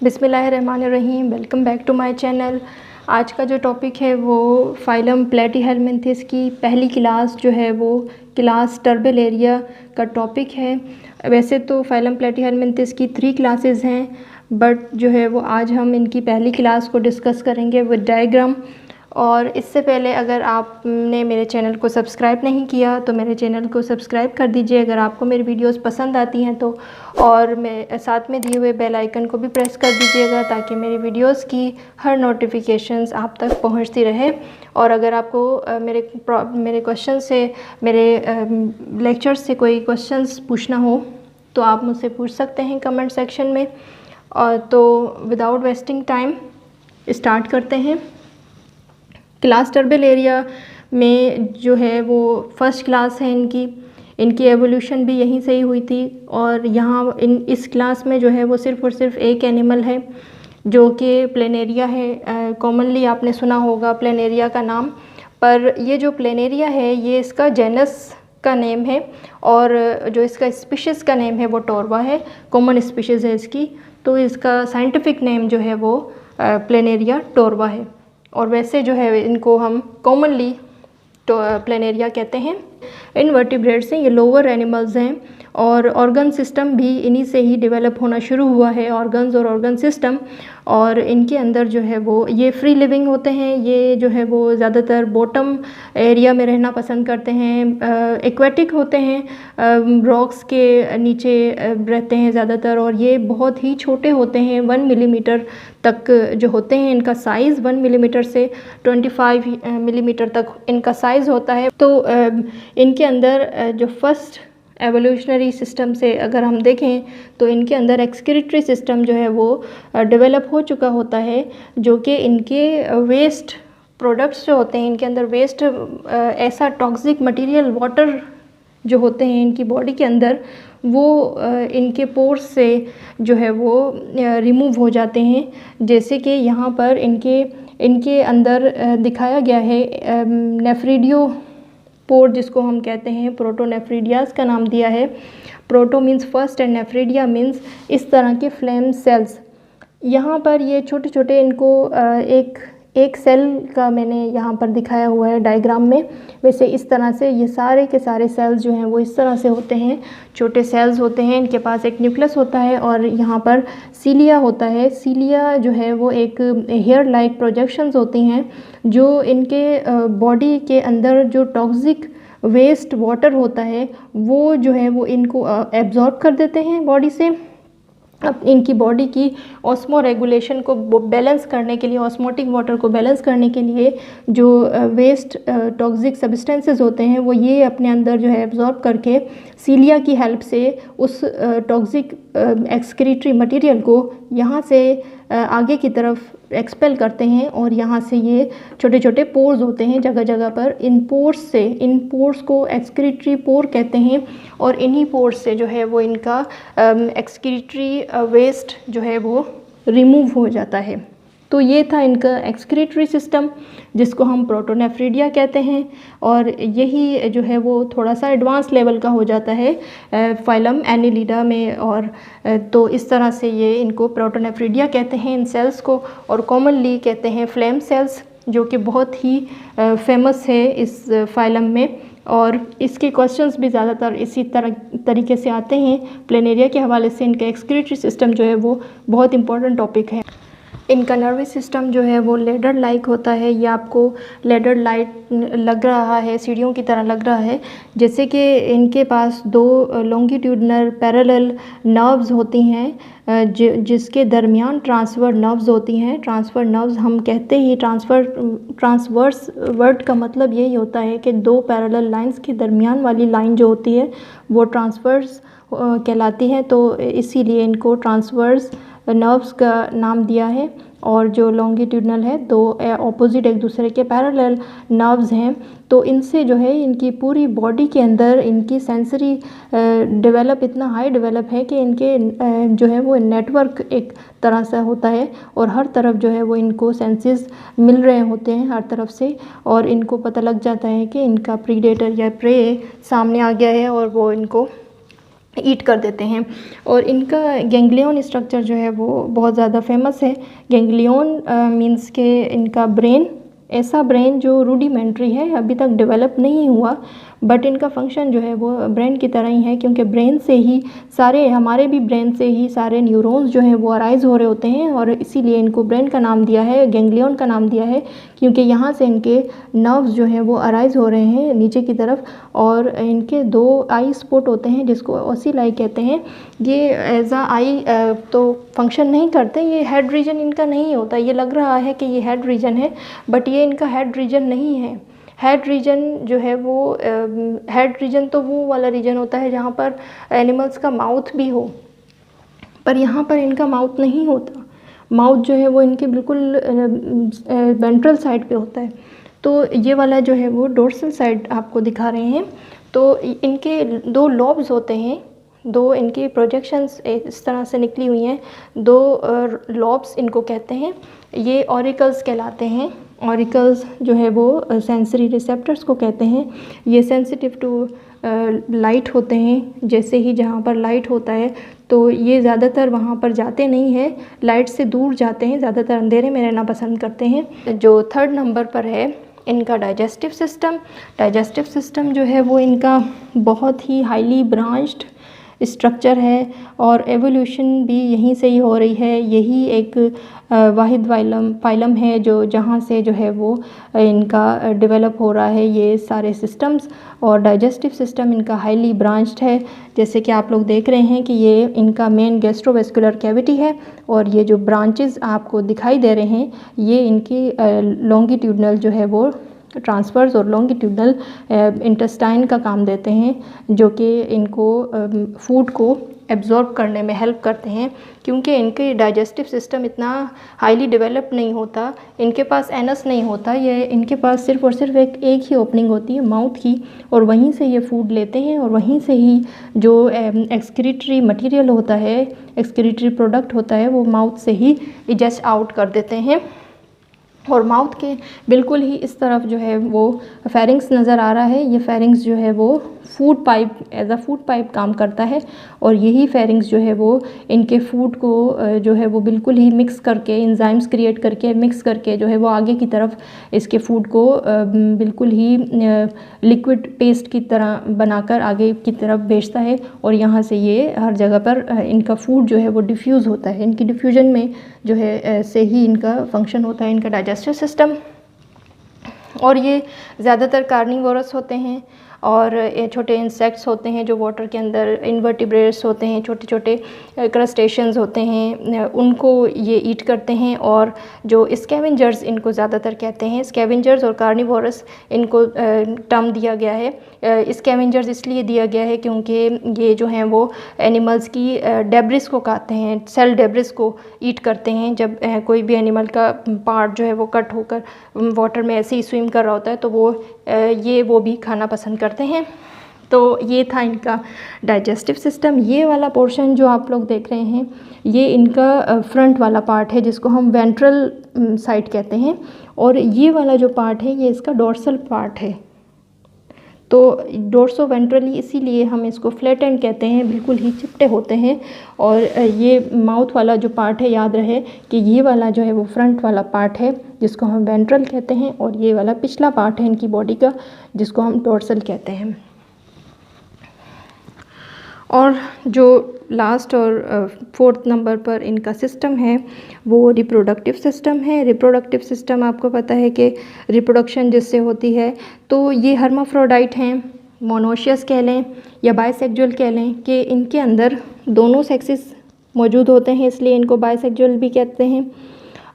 बिस्मिल्लाहिर्रहमानिर्रहीम। Welcome back to my channel. आज का जो टॉपिक है वो फाइलम प्लेटीहेलमिन्थिस की पहली क्लास जो है वो क्लास टर्बेलेरिया का टॉपिक है। वैसे तो फाइलम प्लेटीहेलमिन्थिस की 3 क्लासेस हैं, बट जो है वो आज हम इनकी पहली क्लास को डिस्कस करेंगे विद डायग्राम। और इससे पहले अगर आपने मेरे चैनल को सब्सक्राइब नहीं किया तो मेरे चैनल को सब्सक्राइब कर दीजिए अगर आपको मेरी वीडियोस पसंद आती हैं तो, और मैं साथ में दिए हुए बेल आइकन को भी प्रेस कर दीजिएगा ताकि मेरी वीडियोस की हर नोटिफिकेशंस आप तक पहुंचती रहे। और अगर आपको मेरे क्वेश्चन से मेरे लेक्चर से कोई क्वेश्चंस पूछना हो तो आप मुझसे पूछ सकते हैं कमेंट सेक्शन में। और तो विदाउट वेस्टिंग टाइम स्टार्ट करते हैं। क्लास टर्बेलेरिया में जो है वो फर्स्ट क्लास है इनकी एवोल्यूशन भी यहीं से ही हुई थी। और यहाँ इस क्लास में जो है वो सिर्फ़ और सिर्फ एक एनिमल है जो कि प्लेनेरिया है। कॉमनली आपने सुना होगा प्लेनेरिया का नाम, पर ये जो प्लेनेरिया है ये इसका जेनस का नेम है और जो इसका स्पीशीज़ का नेम है वो टोरवा है। कॉमन स्पीशीज़ है इसकी, तो इसका साइंटिफिक नेम जो है वो प्लेनेरिया टोरवा है। और वैसे जो है इनको हम कॉमनली प्लेनेरिया कहते हैं। इनवर्टिब्रेट्स हैं, ये लोअर एनिमल्स हैं और ऑर्गन सिस्टम भी इन्हीं से ही डेवलप होना शुरू हुआ है, ऑर्गन्स और ऑर्गन सिस्टम। और इनके अंदर जो है वो ये फ्री लिविंग होते हैं। ये जो है वो ज़्यादातर बॉटम एरिया में रहना पसंद करते हैं, एक्वेटिक होते हैं, रॉक्स के नीचे रहते हैं ज़्यादातर। और ये बहुत ही छोटे होते हैं, 1 मिलीमीटर तक जो होते हैं। इनका साइज़ 1 मिलीमीटर से 25 मिलीमीटर तक इनका साइज़ होता है। तो इनके अंदर जो फर्स्ट एवोल्यूशनरी सिस्टम से अगर हम देखें तो इनके अंदर एक्सक्रीटरी सिस्टम जो है वो डेवलप हो चुका होता है, जो कि इनके वेस्ट प्रोडक्ट्स जो होते हैं, इनके अंदर वेस्ट ऐसा टॉक्सिक मटेरियल वाटर जो होते हैं इनकी बॉडी के अंदर, वो इनके पोर्स से जो है वो रिमूव हो जाते हैं। जैसे कि यहाँ पर इनके अंदर दिखाया गया है नेफ्रिडियो पोर, जिसको हम कहते हैं प्रोटोनेफ्रिडियास का नाम दिया है। Proto means first and nephridia means इस तरह के फ्लेम सेल्स। यहाँ पर ये छोटे छोटे इनको एक सेल का मैंने यहाँ पर दिखाया हुआ है डायग्राम में। वैसे इस तरह से ये सारे के सारे सेल्स जो हैं वो इस तरह से होते हैं, छोटे सेल्स होते हैं। इनके पास एक न्यूक्लियस होता है और यहाँ पर सीलिया होता है। सीलिया जो है वो एक हेयर लाइक प्रोजेक्शंस होती हैं जो इनके बॉडी के अंदर जो टॉक्सिक वेस्ट वाटर होता है वो जो है वो इनको एब्जॉर्ब कर देते हैं बॉडी से। अब इनकी बॉडी की ऑस्मो रेगुलेशन को बैलेंस करने के लिए, ऑस्मोटिक वाटर को बैलेंस करने के लिए जो वेस्ट टॉक्सिक सब्सटेंसेस होते हैं वो ये अपने अंदर जो है एब्जॉर्ब करके सीलिया की हेल्प से उस टॉक्सिक एक्सक्रीटरी मटेरियल को यहाँ से आगे की तरफ एक्सपेल करते हैं। और यहाँ से ये छोटे छोटे पोर्स होते हैं जगह जगह पर। इन पोर्स को एक्सक्रीटरी पोर कहते हैं और इन्हीं पोर्स से जो है वो इनका एक्सक्रीटरी वेस्ट जो है वो रिमूव हो जाता है। तो ये था इनका एक्सक्रीटरी सिस्टम जिसको हम प्रोटोनेफ्रिडिया कहते हैं। और यही जो है वो थोड़ा सा एडवांस लेवल का हो जाता है फाइलम एनिलिडा में। और तो इस तरह से ये इनको प्रोटोनेफ्रिडिया कहते हैं इन सेल्स को, और कॉमनली कहते हैं फ्लेम सेल्स, जो कि बहुत ही फेमस है इस फाइलम में। और इसके क्वेश्चंस भी ज़्यादातर इसी तरीके से आते हैं प्लेनेरिया के हवाले से। इनका एक्सक्रीटरी सिस्टम जो है वो बहुत इंपॉर्टेंट टॉपिक है। इनका नर्वस सिस्टम जो है वो लेडर लाइक होता है। ये आपको लेडर लाइक लग रहा है, सीढ़ियों की तरह लग रहा है। जैसे कि इनके पास 2 लॉन्गिट्यूडनल पैरेलल नर्व्स होती हैं जिसके दरमियान ट्रांसफर नर्व्स होती हैं। ट्रांसफर नर्व्स हम कहते ही ट्रांसवर्स वर्ड का मतलब यही होता है कि 2 पैरेलल लाइंस के दरमियान वाली लाइन जो होती है वो ट्रांसवर्स कहलाती है। तो इसीलिए इनको ट्रांसवर्स नर्व्स का नाम दिया है। और जो लॉन्गिट्यूडनल है, 2 ऑपोजिट एक दूसरे के पैरेलल नर्व्स हैं, तो इनसे जो है इनकी पूरी बॉडी के अंदर इनकी सेंसरी डेवलप इतना हाई डेवलप है कि इनके जो है वो नेटवर्क एक तरह से होता है और हर तरफ जो है वो इनको सेंसेस मिल रहे होते हैं हर तरफ से। और इनको पता लग जाता है कि इनका प्रीडेटर या प्रे सामने आ गया है और वो इनको ईट कर देते हैं। और इनका गैंग्लियन स्ट्रक्चर जो है वो बहुत ज़्यादा फेमस है। गैंग्लियन मींस के इनका ब्रेन, ऐसा ब्रेन जो रूडिमेंट्री है, अभी तक डेवलप नहीं हुआ, बट इनका फंक्शन जो है वो ब्रेन की तरह ही है, क्योंकि ब्रेन से ही सारे, हमारे भी ब्रेन से ही सारे न्यूरॉन्स जो हैं वो अराइज हो रहे होते हैं, और इसीलिए इनको ब्रेन का नाम दिया है, गैंग्लियन का नाम दिया है, क्योंकि यहाँ से इनके नर्व्स जो हैं वो अराइज हो रहे हैं नीचे की तरफ। और इनके 2 आई स्पॉट होते हैं जिसको ओसिलाई कहते हैं। ये एज अ आई तो फंक्शन नहीं करते, ये हेड रीजन इनका नहीं होता। ये लग रहा है कि ये हेड रीजन है, बट ये इनका हेड रीजन नहीं है। हेड रीजन जो है वो हेड रीजन तो वो वाला रीजन होता है जहाँ पर एनिमल्स का माउथ भी हो, पर यहाँ पर इनका माउथ नहीं होता। माउथ जो है वो इनके बिल्कुल वेंट्रल साइड पे होता है। तो ये वाला जो है वो डोर्सल साइड आपको दिखा रहे हैं। तो इनके 2 लॉब्स होते हैं, 2 इनकी प्रोजेक्शंस इस तरह से निकली हुई हैं, 2 लॉब्स इनको कहते हैं। ये ऑरिकल्स कहलाते हैं। ऑरिकल्स जो है वो सेंसरी रिसेप्टर्स को कहते हैं। ये सेंसिटिव टू लाइट होते हैं। जैसे ही जहाँ पर लाइट होता है तो ये ज़्यादातर वहाँ पर जाते नहीं हैं, लाइट से दूर जाते हैं, ज़्यादातर अंधेरे में रहना पसंद करते हैं। जो 3rd नंबर पर है इनका डाइजेस्टिव सिस्टम। डाइजेस्टिव सिस्टम जो है वो इनका बहुत ही हाईली ब्रांच्ड स्ट्रक्चर है, और एवोल्यूशन भी यहीं से ही हो रही है। यही एक वाहिद फाइलम है जो जहाँ से जो है वो इनका डेवलप हो रहा है ये सारे सिस्टम्स। और डाइजेस्टिव सिस्टम इनका हाईली ब्रांच्ड है, जैसे कि आप लोग देख रहे हैं कि ये इनका मेन गैस्ट्रोवेस्कुलर कैविटी है, और ये जो ब्रांचेस आपको दिखाई दे रहे हैं ये इनकी लॉन्गिट्यूडनल जो है वो ट्रांसफर्स और लॉन्गिट्यूडनल इंटेस्टाइन का काम देते हैं, जो कि इनको फूड को एब्जॉर्ब करने में हेल्प करते हैं। क्योंकि इनके डाइजेस्टिव सिस्टम इतना हाईली डेवलप नहीं होता, इनके पास एनस नहीं होता, ये इनके पास सिर्फ और सिर्फ एक ही ओपनिंग होती है माउथ की, और वहीं से ये फूड लेते हैं, और वहीं से ही जो एक्सक्रीटरी मटेरियल होता है, एक्सक्रीटरी प्रोडक्ट होता है, वो माउथ से ही इजेस्ट आउट कर देते हैं। और माउथ के बिल्कुल ही इस तरफ जो है वो फेरिंग्स नज़र आ रहा है। ये फेरिंग्स जो है वो food pipe, as a food pipe काम करता है, और यही फेरिंग्स जो है वो इनके फूड को जो है वो बिल्कुल ही मिक्स करके, एंजाइम्स क्रिएट करके मिक्स करके जो है वो आगे की तरफ इसके फूड को बिल्कुल ही लिक्विड पेस्ट की तरह बनाकर आगे की तरफ भेजता है, और यहाँ से ये हर जगह पर इनका फूड जो है वो डिफ्यूज़ होता है। इनकी डिफ्यूजन में जो है से ही इनका फंक्शन होता है इनका डाइजेस्टिव सिस्टम। और ये ज़्यादातर कार्निवोरस होते हैं, और ये छोटे इंसेक्ट्स होते हैं जो वाटर के अंदर, इन्वर्टिब्रेट्स होते हैं, छोटे छोटे क्रस्टेशियंस होते हैं, उनको ये ईट करते हैं। और जो स्कैवेंजर्स इनको ज़्यादातर कहते हैं, स्कैवेंजर्स और कार्निवोरस इनको टर्म दिया गया है। स्कैवेंजर्स इसलिए दिया गया है क्योंकि ये जो हैं वो एनिमल्स की डेब्रिस को खाते हैं, सेल डेब्रिस को ईट करते हैं। जब कोई भी एनिमल का पार्ट जो है वो कट होकर वाटर में ऐसे ही स्विम कर रहा होता है तो वो भी खाना पसंद करते हैं। तो ये था इनका डाइजेस्टिव सिस्टम। ये वाला पोर्शन जो आप लोग देख रहे हैं ये इनका फ्रंट वाला पार्ट है जिसको हम वेंट्रल साइड कहते हैं, और ये वाला जो पार्ट है ये इसका डोर्सल पार्ट है। तो डोर्सो वेंट्रली इसीलिए हम इसको फ्लैट एंड कहते हैं, बिल्कुल ही चिपटे होते हैं। और ये माउथ वाला जो पार्ट है, याद रहे कि ये वाला जो है वो फ्रंट वाला पार्ट है जिसको हम वेंट्रल कहते हैं, और ये वाला पिछला पार्ट है इनकी बॉडी का जिसको हम डोर्सल कहते हैं। और जो लास्ट और 4th नंबर पर इनका सिस्टम है वो रिप्रोडक्टिव सिस्टम है। रिप्रोडक्टिव सिस्टम आपको पता है कि रिप्रोडक्शन जिससे होती है, तो ये हर्माफ्रोडाइट हैं, मोनोशियस कह लें या बाइसेक्सुअल कह लें, कि इनके अंदर दोनों सेक्सेस मौजूद होते हैं, इसलिए इनको बाइसेक्सुअल भी कहते हैं।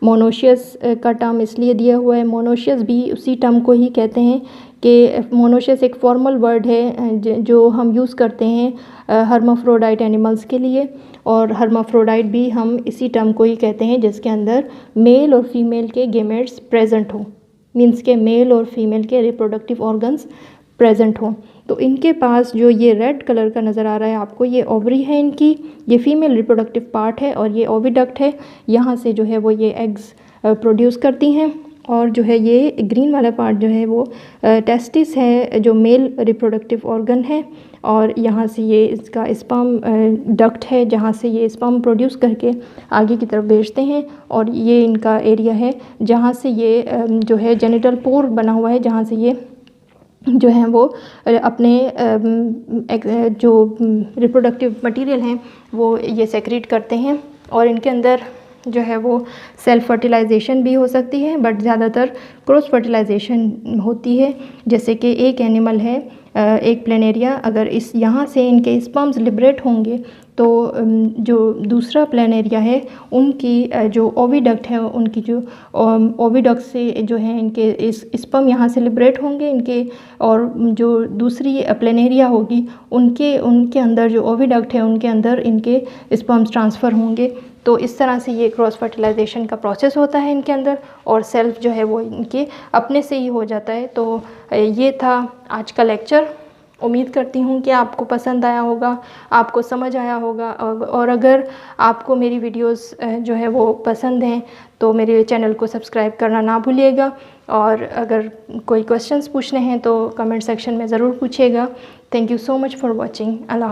मोनोशियस का टर्म इसलिए दिया हुआ है, मोनोशियस भी उसी टर्म को ही कहते हैं कि मोनोशियस एक फॉर्मल वर्ड है जो हम यूज़ करते हैं हर्माफ्रोडाइट एनिमल्स के लिए, और हर्माफ्रोडाइट भी हम इसी टर्म को ही कहते हैं जिसके अंदर मेल और फीमेल के गेमेट्स प्रेजेंट हो, मीन्स के मेल और फीमेल के रिप्रोडक्टिव ऑर्गन्स प्रेजेंट हों। तो इनके पास जो ये रेड कलर का नज़र आ रहा है आपको, ये ओवरी है इनकी, ये फीमेल रिप्रोडक्टिव पार्ट है, और ये ओविडक्ट है, यहाँ से जो है वो ये एग्स प्रोड्यूस करती हैं। और जो है ये ग्रीन वाला पार्ट जो है वो टेस्टिस है जो मेल रिप्रोडक्टिव ऑर्गन है, और यहाँ से ये इसका स्पर्म डक्ट है जहाँ से ये स्पर्म प्रोड्यूस करके आगे की तरफ भेजते हैं। और ये इनका एरिया है जहाँ से ये जो है जेनिटल पोर बना हुआ है, जहाँ से ये जो है वो अपने जो रिप्रोडक्टिव मटेरियल हैं वो ये सेक्रेट करते हैं। और इनके अंदर जो है वो सेल्फ फर्टिलाइजेशन भी हो सकती है, बट ज़्यादातर क्रॉस फर्टिलाइजेशन होती है। जैसे कि एक एनिमल है, एक प्लेनेरिया, अगर इस यहाँ से इनके स्पर्म्स लिबरेट होंगे तो जो दूसरा प्लेनेरिया है उनकी जो ओविडक्ट है, उनकी जो ओविडक्ट से जो है इनके इस स्पर्म यहाँ से लिबरेट होंगे इनके, और जो दूसरी प्लेनेरिया होगी उनके अंदर जो ओविडक्ट है उनके अंदर इनके स्पर्म्स ट्रांसफ़र होंगे। तो इस तरह से ये क्रॉस फर्टिलाइजेशन का प्रोसेस होता है इनके अंदर, और सेल्फ जो है वो इनके अपने से ही हो जाता है। तो ये था आज का लेक्चर। उम्मीद करती हूँ कि आपको पसंद आया होगा, आपको समझ आया होगा। और अगर आपको मेरी वीडियोस जो है वो पसंद हैं तो मेरे चैनल को सब्सक्राइब करना ना भूलिएगा। और अगर कोई क्वेश्चंस पूछने हैं तो कमेंट सेक्शन में ज़रूर पूछिएगा। Thank you so much for watching. Allah.